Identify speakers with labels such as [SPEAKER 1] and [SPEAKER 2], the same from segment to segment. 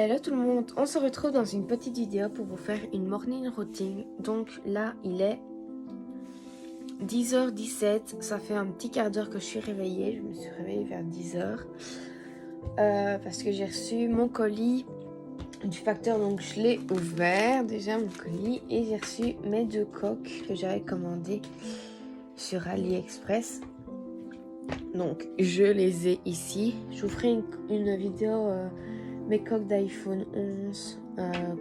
[SPEAKER 1] Hello tout le monde, on se retrouve dans une petite vidéo pour vous faire une morning routine. Donc là il est 10h17, ça fait un petit quart d'heure que je suis réveillée. Je me suis réveillée vers 10h parce que j'ai reçu mon colis du facteur, donc je l'ai ouvert déjà mon colis et j'ai reçu mes 2 coques que j'avais commandées sur AliExpress. Donc je les ai ici. Je vous ferai une vidéo mes coques d'iPhone 11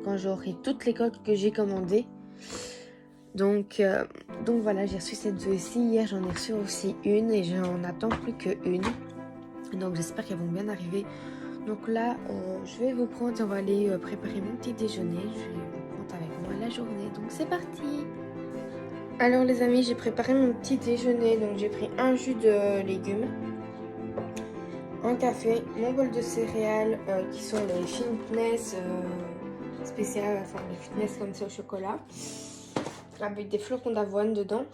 [SPEAKER 1] quand j'aurai toutes les coques que j'ai commandées. Donc voilà, j'ai reçu ces 2 ici. Hier j'en ai reçu aussi une et j'en attends plus qu'une. Donc j'espère qu'elles vont bien arriver. Donc là je vais vous prendre, on va aller préparer mon petit déjeuner. Je vais vous prendre avec moi la journée. Donc c'est parti. Alors les amis, j'ai préparé mon petit déjeuner. Donc j'ai pris un jus de légumes, un café, mon bol de céréales qui sont les fitness spéciales, enfin les fitness comme ça au chocolat, avec des flocons d'avoine dedans.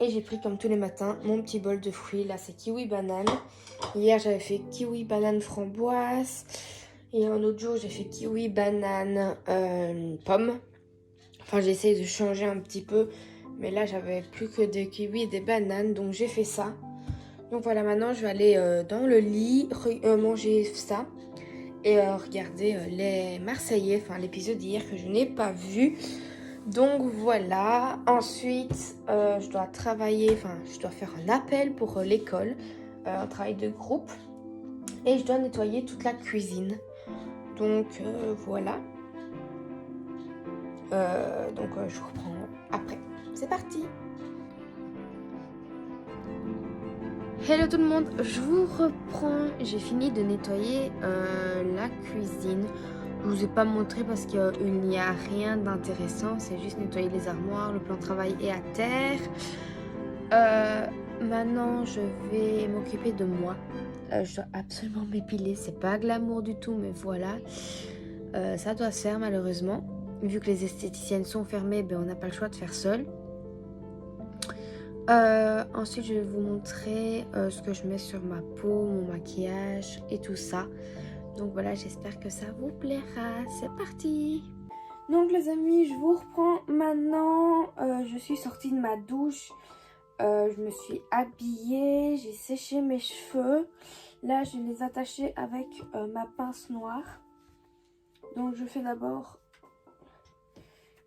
[SPEAKER 1] Et j'ai pris comme tous les matins mon petit bol de fruits. Là c'est kiwi banane. Hier j'avais fait kiwi banane framboise. Et un autre jour j'ai fait kiwi banane pomme. Enfin j'essaye de changer un petit peu. Mais là j'avais plus que des kiwis et des bananes. Donc j'ai fait ça. Donc voilà, maintenant je vais aller dans le lit manger ça. Et regarder les Marseillais. Enfin l'épisode d'hier que je n'ai pas vu. Donc voilà. Ensuite je dois travailler. Enfin je dois faire un appel pour l'école. Un travail de groupe. Et je dois nettoyer toute la cuisine. Donc voilà. Je vous reprends après. C'est parti. Hello tout le monde, je vous reprends. J'ai fini de nettoyer la cuisine. Je vous ai pas montré parce qu'il n'y a rien d'intéressant. C'est juste nettoyer les armoires, le plan de travail est à terre. Maintenant je vais m'occuper de moi. Je dois absolument m'épiler. C'est pas glamour du tout, mais voilà. Ça doit se faire malheureusement. Vu que les esthéticiennes sont fermées, ben, on n'a pas le choix de faire seul. Ensuite je vais vous montrer ce que je mets sur ma peau, mon maquillage et tout ça. Donc voilà, j'espère que ça vous plaira. C'est parti. Donc les amis, je vous reprends maintenant. Je suis sortie de ma douche. Je me suis habillée, j'ai séché mes cheveux. Là je les ai attachés avec ma pince noire. Donc je fais d'abord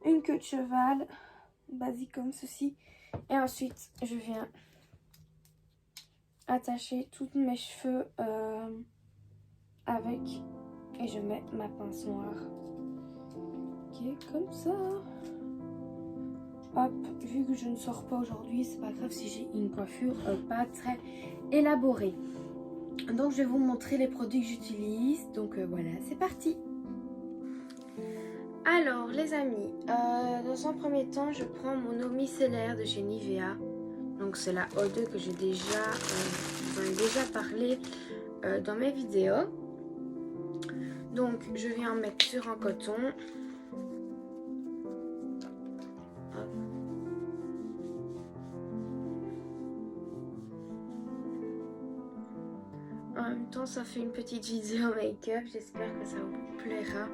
[SPEAKER 1] une queue de cheval, basique comme ceci. Et ensuite, je viens attacher tous mes cheveux avec. Et je mets ma pince noire. Qui est comme ça. Hop, vu que je ne sors pas aujourd'hui, c'est pas grave si j'ai une coiffure pas très élaborée. Donc, je vais vous montrer les produits que j'utilise. Donc, voilà, c'est parti. Alors les amis, dans un premier temps je prends mon eau micellaire de chez Nivea. Donc c'est la O2 que j'ai déjà, j'en ai déjà parlé dans mes vidéos. Donc je viens mettre sur un coton. Hop. En même temps ça fait une petite vidéo make-up, j'espère que ça vous plaira.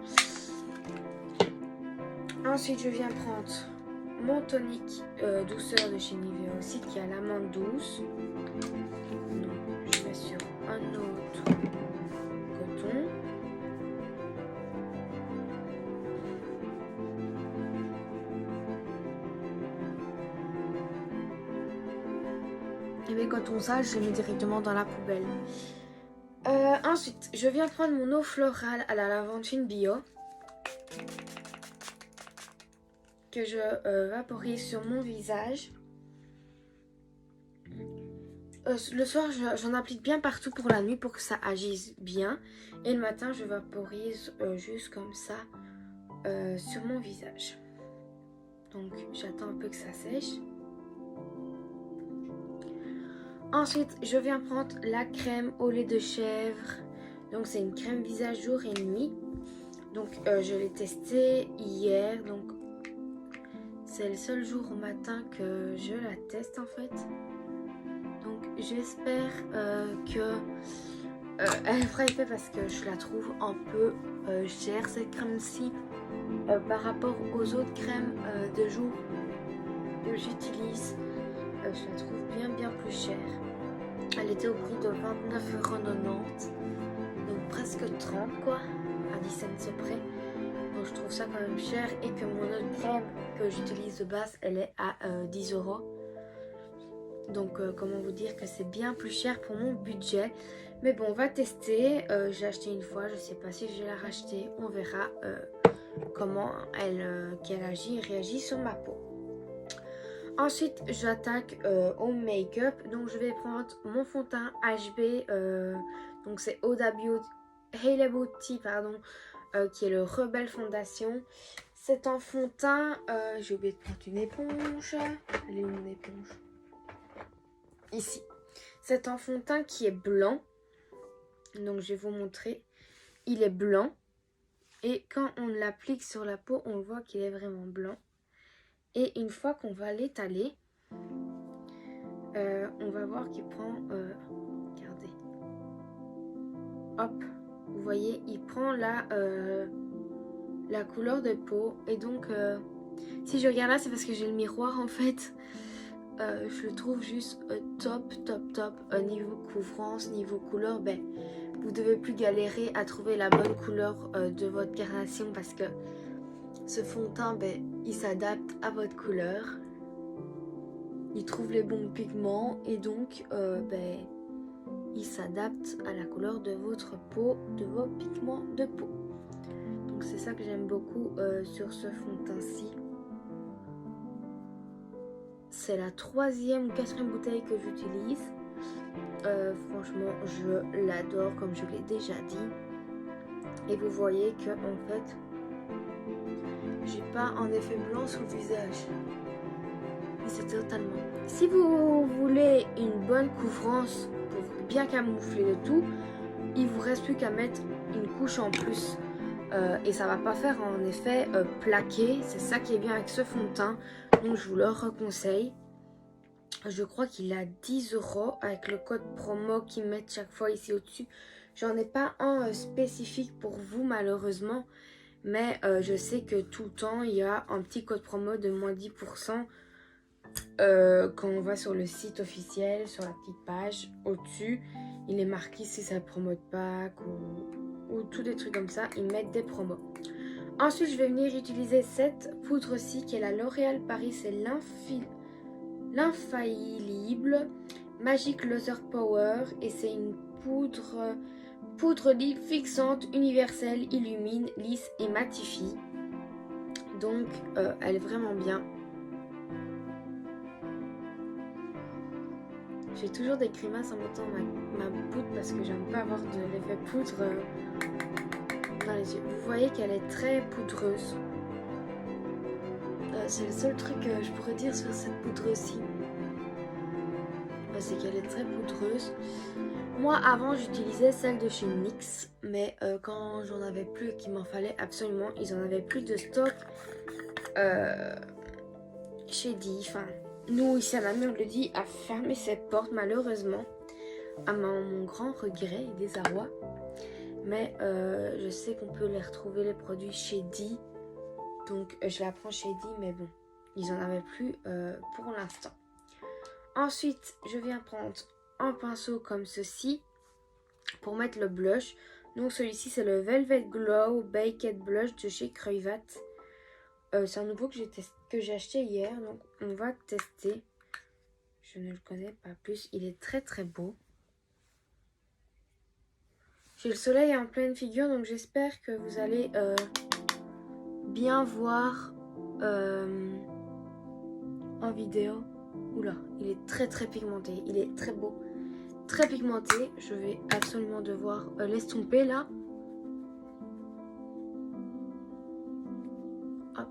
[SPEAKER 1] Ensuite, je viens prendre mon tonique douceur de chez Nivea aussi, qui a l'amande douce. Donc, je mets sur un autre coton. Et mes cotons sales, je les mets directement dans la poubelle. Ensuite, je viens prendre mon eau florale à la lavande fine bio. Que je vaporise sur mon visage. Le soir j'en applique bien partout pour la nuit pour que ça agisse bien. Et le matin je vaporise juste comme ça sur mon visage. Donc j'attends un peu que ça sèche. Ensuite je viens prendre la crème au lait de chèvre. Donc c'est une crème visage jour et nuit. Donc je l'ai testée hier. Donc c'est le seul jour au matin que je la teste en fait. Donc j'espère que elle est très épais parce que je la trouve un peu chère cette crème-ci par rapport aux autres crèmes de jour que j'utilise. Je la trouve bien plus chère. Elle était au prix de 29,90 €, donc presque 30 quoi, à 10 cents près. Donc je trouve ça quand même cher et que mon autre crème que j'utilise de base, elle est à 10 €. Donc comment vous dire que c'est bien plus cher pour mon budget. Mais bon, on va tester. J'ai acheté une fois, je sais pas si je vais la racheter. On verra comment qu'elle agit et réagit sur ma peau. Ensuite, j'attaque au make-up. Donc je vais prendre mon fond de teint HB. Donc c'est Huda Beauty, pardon, qui est le Rebelle Fondation. C'est un fond de teint. J'ai oublié de prendre une éponge. Elle est où mon éponge? Ici. C'est un fond de teint qui est blanc. Donc je vais vous montrer. Il est blanc. Et quand on l'applique sur la peau, on voit qu'il est vraiment blanc. Et une fois qu'on va l'étaler, on va voir qu'il prend... regardez. Hop. Vous voyez, il prend la couleur de peau. Et donc, si je regarde là, c'est parce que j'ai le miroir en fait. Je le trouve juste top. Niveau couvrance, niveau couleur, ben, vous devez plus galérer à trouver la bonne couleur de votre carnation parce que ce fond de teint, ben, il s'adapte à votre couleur. Il trouve les bons pigments et donc ben, il s'adapte à la couleur de votre peau, de vos pigments de peau. Donc c'est ça que j'aime beaucoup sur ce fond de teint-ci. C'est la 3e ou 4e bouteille que j'utilise. Franchement, je l'adore comme je l'ai déjà dit. Et vous voyez que en fait, j'ai pas un effet blanc sur le visage. Mais c'est totalement. Si vous voulez une bonne couvrance pour bien camoufler le tout, il vous reste plus qu'à mettre une couche en plus. Et ça va pas faire en effet plaqué. C'est ça qui est bien avec ce fond de teint. Donc je vous le reconseille. Je crois qu'il a 10 € avec le code promo qu'ils mettent chaque fois ici au-dessus. J'en ai pas un spécifique pour vous malheureusement. Mais je sais que tout le temps il y a un petit code promo de moins 10% quand on va sur le site officiel, sur la petite page au-dessus. Il est marqué si c'est promo de Pâques ou tous des trucs comme ça. Ils mettent des promos. Ensuite, je vais venir utiliser cette poudre-ci qui est la L'Oréal Paris. C'est l'infaillible Magic Laser Power. Et c'est une poudre lisse fixante, universelle, illumine, lisse et matifie. Donc, elle est vraiment bien. J'ai toujours des grimaces en mettant ma poudre parce que j'aime pas avoir de l'effet poudre dans les yeux. Vous voyez qu'elle est très poudreuse. C'est le seul truc que je pourrais dire sur cette poudre-ci. C'est qu'elle est très poudreuse. Moi avant j'utilisais celle de chez NYX. Mais quand j'en avais plus et qu'il m'en fallait absolument, ils en avaient plus de stock chez Di. Enfin, nous ici à la maison, on le dit, a fermé ses portes malheureusement. À mon grand regret et désarroi. Mais je sais qu'on peut les retrouver les produits chez Di. Donc je la prends chez Di, mais bon, ils en avaient plus pour l'instant. Ensuite, je viens prendre un pinceau comme ceci pour mettre le blush. Donc celui-ci, c'est le Velvet Glow Baked Blush de chez Creuvat. C'est un nouveau que j'ai acheté hier, donc on va tester. Je ne le connais pas plus, il est très beau. J'ai le soleil en pleine figure, donc j'espère que vous allez bien voir en vidéo. Oula, il est très pigmenté, il est très beau, très pigmenté. Je vais absolument devoir l'estomper là. Hop.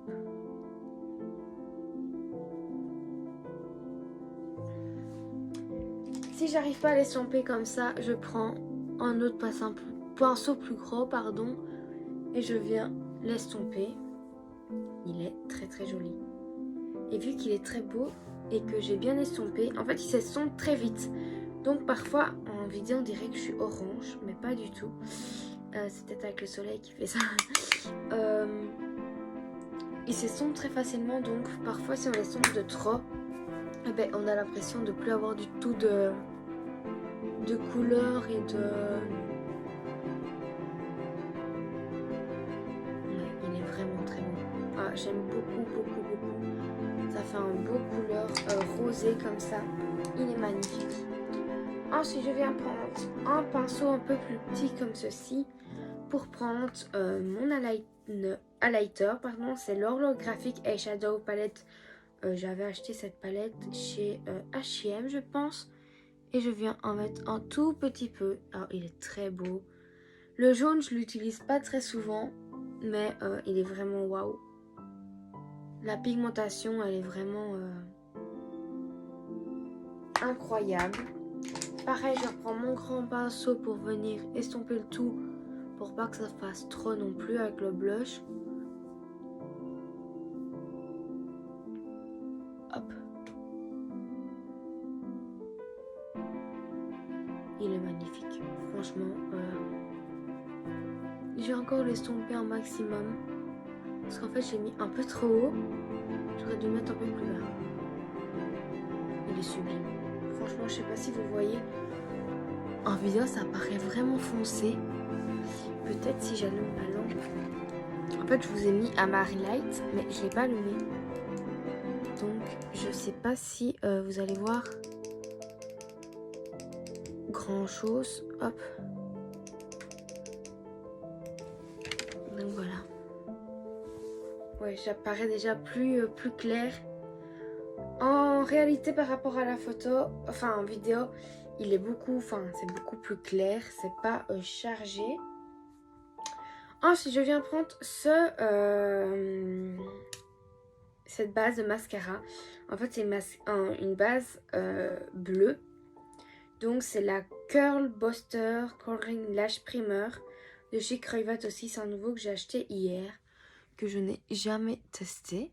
[SPEAKER 1] Si j'arrive pas à l'estomper comme ça, je prends un autre pinceau plus gros, pardon, et je viens l'estomper. Il est très joli. Et vu qu'il est très beau et que j'ai bien estompé, en fait il s'estompe très vite. Donc parfois en vidéo on dirait que je suis orange, mais pas du tout. C'est peut-être avec le soleil qui fait ça. Il s'estompe très facilement, donc parfois si on l'estompe de trop, eh ben, on a l'impression de plus avoir du tout de couleur et de... Ouais, il est vraiment très beau. Ah, j'aime beaucoup. Ça fait un beau couleur rosé comme ça. Il est magnifique. Ensuite, je viens prendre un pinceau un peu plus petit comme ceci pour prendre mon highlighter. Pardon, c'est l'Holographic Eyeshadow Palette. J'avais acheté cette palette chez H&M, je pense. Et je viens en mettre un tout petit peu. Alors, il est très beau. Le jaune, je l'utilise pas très souvent, mais il est vraiment waouh. La pigmentation, elle est vraiment incroyable. Pareil, je reprends mon grand pinceau pour venir estomper le tout, pour pas que ça fasse trop non plus avec le blush. Hop. Il est magnifique, franchement. J'ai encore l'estompé un maximum. Parce qu'en fait, j'ai mis un peu trop haut. J'aurais dû mettre un peu plus bas. Il est sublime. Franchement, je sais pas si vous voyez. En vidéo, ça paraît vraiment foncé. Peut-être si j'allume ma lampe. En fait, je vous ai mis à Mary Light, mais je l'ai pas allumé. Donc, je sais pas si vous allez voir grand chose. Hop. Donc voilà. Ouais, j'apparais déjà plus clair. En réalité, par rapport à la photo, enfin en vidéo, il est beaucoup, c'est beaucoup plus clair. C'est pas chargé. Ensuite, je viens prendre cette base de mascara. En fait, c'est une base bleue. Donc, c'est la Curl Buster Coloring Lash Primer de chez Crayvat aussi. C'est un nouveau que j'ai acheté hier, que je n'ai jamais testé.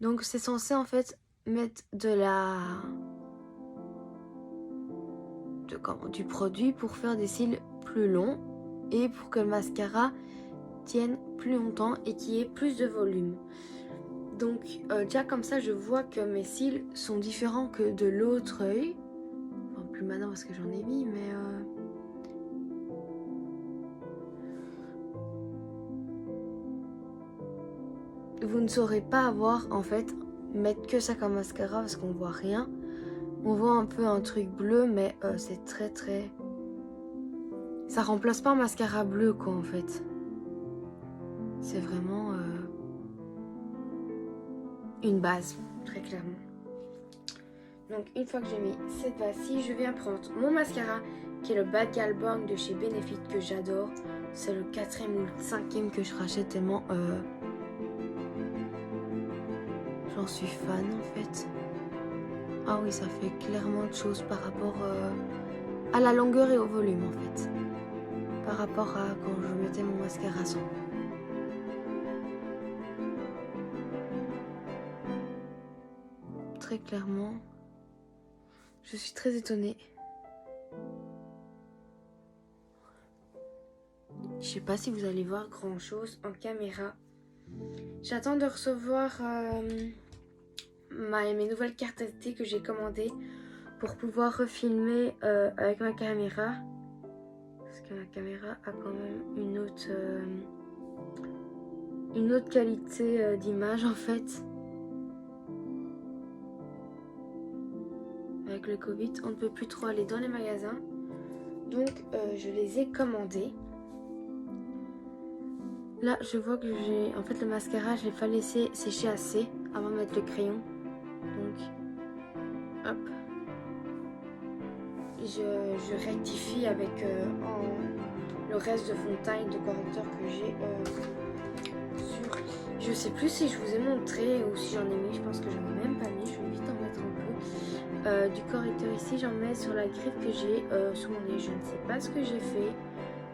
[SPEAKER 1] Donc, c'est censé en fait mettre du produit pour faire des cils plus longs et pour que le mascara tienne plus longtemps et qu'il y ait plus de volume. Donc déjà comme ça je vois que mes cils sont différents que de l'autre œil. Enfin plus maintenant parce que j'en ai mis, mais vous ne saurez pas avoir en fait mettre que ça comme mascara parce qu'on voit rien. On voit un peu un truc bleu, mais c'est très ça remplace pas un mascara bleu quoi en fait. C'est vraiment une base, très clairement. Donc une fois que j'ai mis cette base-ci, je viens prendre mon mascara qui est le Bad Gal Bang de chez Benefit que j'adore. C'est le 4e ou le 5e que je rachète tellement j'en suis fan en fait. Ah oui, ça fait clairement autre chose par rapport à la longueur et au volume en fait. Par rapport à quand je mettais mon mascara sans. Très clairement, je suis très étonnée. Je sais pas si vous allez voir grand chose en caméra. J'attends de recevoir mes nouvelles cartes SD que j'ai commandées pour pouvoir refilmer avec ma caméra. Parce que ma caméra a quand même une autre qualité d'image en fait. Avec le Covid, on ne peut plus trop aller dans les magasins. Donc je les ai commandés. Là, je vois que en fait le mascara, je l'ai pas laissé sécher assez avant de mettre le crayon. Donc, hop. Je rectifie avec le reste de fond de teint et de correcteur que j'ai sur. Je sais plus si je vous ai montré ou si j'en ai mis. Je pense que j'en ai même pas mis. Je vais vite en mettre un peu. Du correcteur ici, j'en mets sur la griffe que j'ai sous mon nez. Je ne sais pas ce que j'ai fait.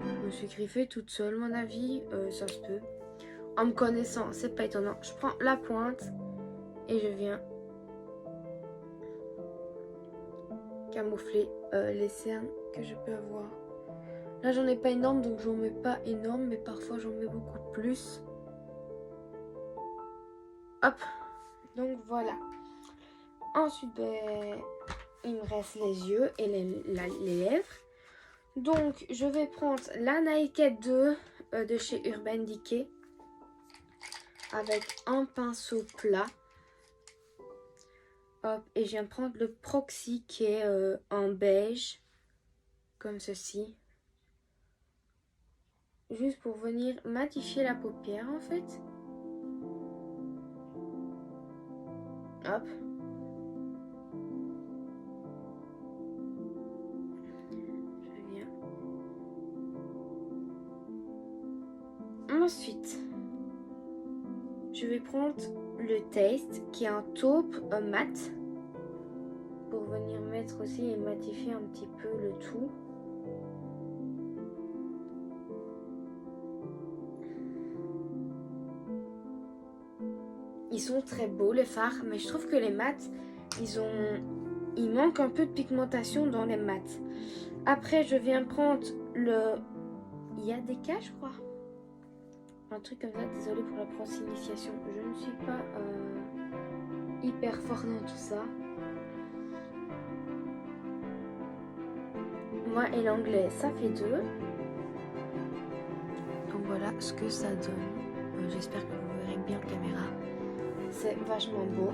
[SPEAKER 1] Je me suis griffée toute seule, mon avis, ça se peut. En me connaissant, c'est pas étonnant. Je prends la pointe et je viens camoufler les cernes que je peux avoir. Là j'en ai pas énorme donc j'en mets pas énorme, mais parfois j'en mets beaucoup plus. Hop, donc voilà. Ensuite il me reste les yeux et les lèvres. Donc je vais prendre la Naked 2 de chez Urban Decay avec un pinceau plat. Hop, et je viens de prendre le Proxy qui est en beige, comme ceci. Juste pour venir matifier la paupière en fait. Hop. Je viens. Ensuite, je vais prendre le Taste qui est un taupe mat pour venir mettre aussi et matifier un petit peu le tout. Ils sont très beaux les fards, mais je trouve que les mats, il manque un peu de pigmentation dans les mats. Après, je viens prendre le Yadeka, je crois. Un truc comme ça, désolée pour la prononciation. Je ne suis pas hyper fort dans tout ça. Moi et l'anglais, ça fait 2. Donc voilà ce que ça donne. J'espère que vous verrez bien en caméra. C'est vachement beau.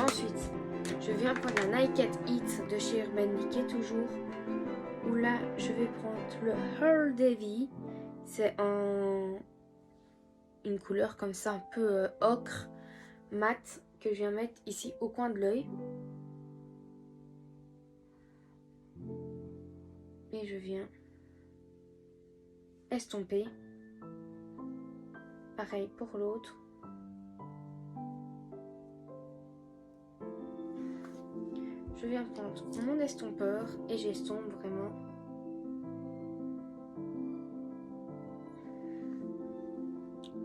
[SPEAKER 1] Ensuite, je viens prendre la Naked Heat de chez Urban Decay toujours. Où là, je vais prendre le Her Davy. C'est une couleur comme ça, un peu ocre, mat, que je viens mettre ici au coin de l'œil. Et je viens estomper. Pareil pour l'autre. Je viens prendre mon estompeur et j'estompe vraiment.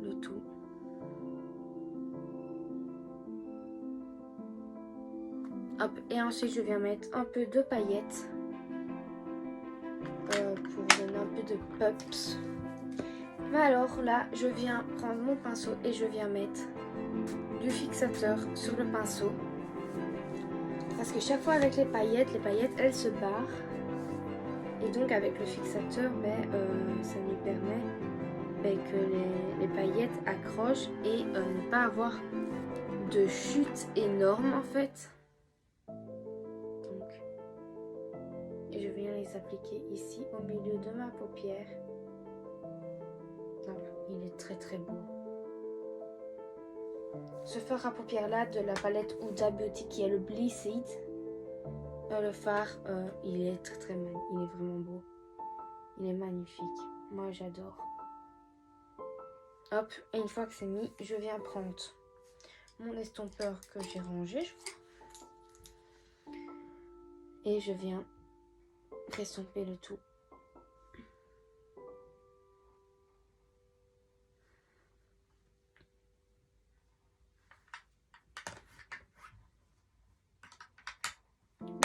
[SPEAKER 1] Le tout. Hop, et ensuite je viens mettre un peu de paillettes pour donner un peu de pups. Mais alors là, je viens prendre mon pinceau et je viens mettre du fixateur sur le pinceau. Parce que chaque fois avec les paillettes elles se barrent. Et donc avec le fixateur, ça nous permet que les paillettes accrochent et ne pas avoir de chute énorme en fait. Donc, et je viens les appliquer ici au milieu de ma paupière. Donc, il est très très beau. Ce fard à paupières là de la palette Huda Beauty qui est le Bliss It. Le fard, il est très très mal. Il est vraiment beau. Il est magnifique. Moi j'adore. Hop, et une fois que c'est mis, je viens prendre mon estompeur que j'ai rangé, je crois. Et je viens estomper le tout.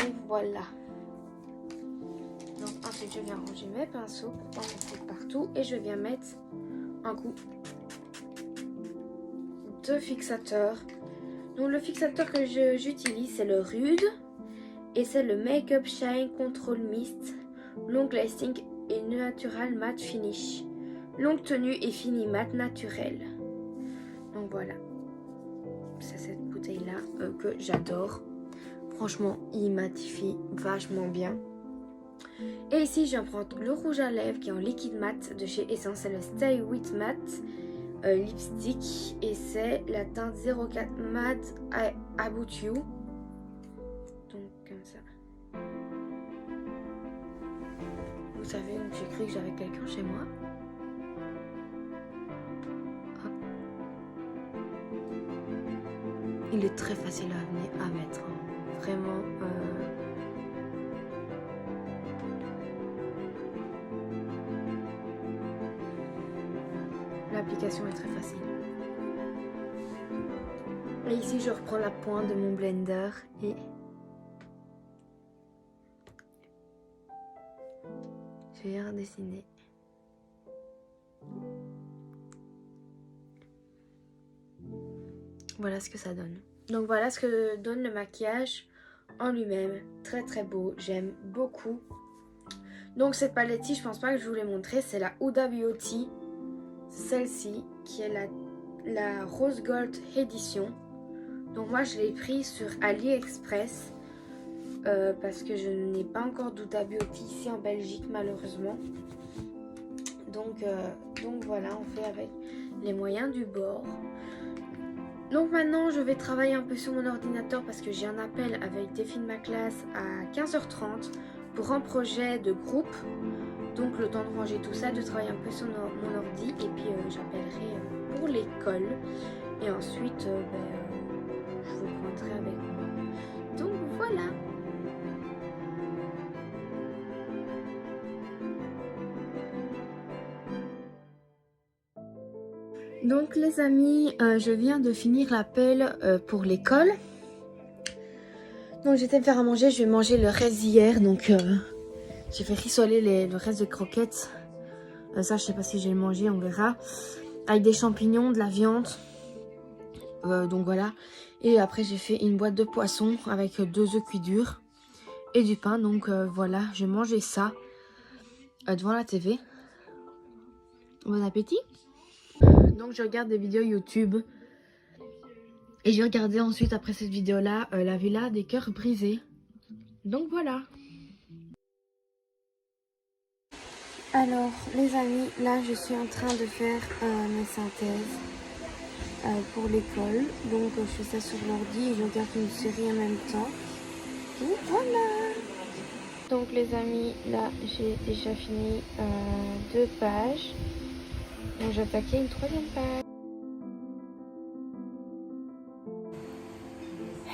[SPEAKER 1] Et voilà. Donc ensuite je viens ranger mes pinceaux pour pas en foutre partout. Et je viens mettre un coup de fixateur. Donc le fixateur que j'utilise c'est le Rude. Et c'est le Make-up Shine Control Mist Long Lasting et Natural Matte Finish. Longue tenue et fini matte naturel. Donc voilà. C'est cette bouteille là que j'adore. Franchement, il matifie vachement bien. Et ici, je viens prendre le rouge à lèvres qui est en liquide mat de chez Essence. C'est le Stay With Matte Lipstick. Et c'est la teinte 04 Matte About You. Donc, comme ça. Vous savez, j'ai cru que j'avais quelqu'un chez moi. Hop. Il est très facile à mettre. Hein. Vraiment. L'application est très facile. Et ici, je reprends la pointe de mon blender et faire dessiner. Voilà ce que ça donne. Donc voilà ce que donne le maquillage en lui-même. Très très beau, j'aime beaucoup. Donc cette palette-ci, je pense pas que je vous l'ai montré, c'est la Huda Beauty. Celle-ci qui est la Rose Gold Edition. Donc moi je l'ai pris sur AliExpress parce que je n'ai pas encore d'Huda Beauty ici en Belgique malheureusement. Donc voilà, on fait avec les moyens du bord. Donc maintenant je vais travailler un peu sur mon ordinateur parce que j'ai un appel avec des filles de ma classe à 15h30 pour un projet de groupe. Donc le temps de ranger tout ça, de travailler un peu sur mon ordi et puis j'appellerai pour l'école. Et ensuite je vous prendrai avec moi. Donc voilà. Donc les amis, je viens de finir l'appel pour l'école. Donc j'étais me faire à manger, je vais manger le reste d'hier. Donc j'ai fait rissoler le reste de croquettes. Ça je sais pas si je vais le manger, on verra. Avec des champignons, de la viande. Donc voilà. Et après j'ai fait une boîte de poisson avec 2 œufs cuits durs. Et du pain. Donc voilà, je vais manger ça devant la TV. Bon appétit. Donc je regarde des vidéos YouTube. Et j'ai regardé ensuite après cette vidéo là la villa des cœurs brisés. Donc voilà. Alors les amis, là je suis en train de faire mes synthèses pour l'école. Donc je fais ça sur l'ordi et je regarde une série en même temps. Donc voilà. Donc les amis, là j'ai déjà fini 2 pages. Donc j'ai attaqué une 3e page.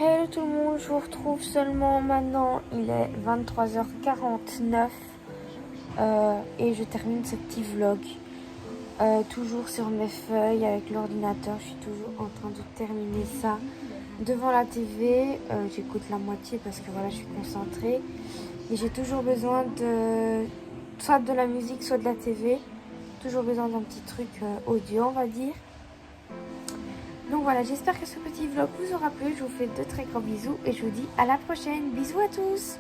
[SPEAKER 1] Hello tout le monde, je vous retrouve seulement maintenant, il est 23h49 et je termine ce petit vlog. Toujours sur mes feuilles avec l'ordinateur, je suis toujours en train de terminer ça. Devant la TV, j'écoute la moitié parce que voilà, je suis concentrée. Et j'ai toujours besoin de soit de la musique, soit de la TV. Toujours besoin d'un petit truc audio, on va dire. Donc voilà, j'espère que ce petit vlog vous aura plu. Je vous fais de très gros bisous et je vous dis à la prochaine. Bisous à tous!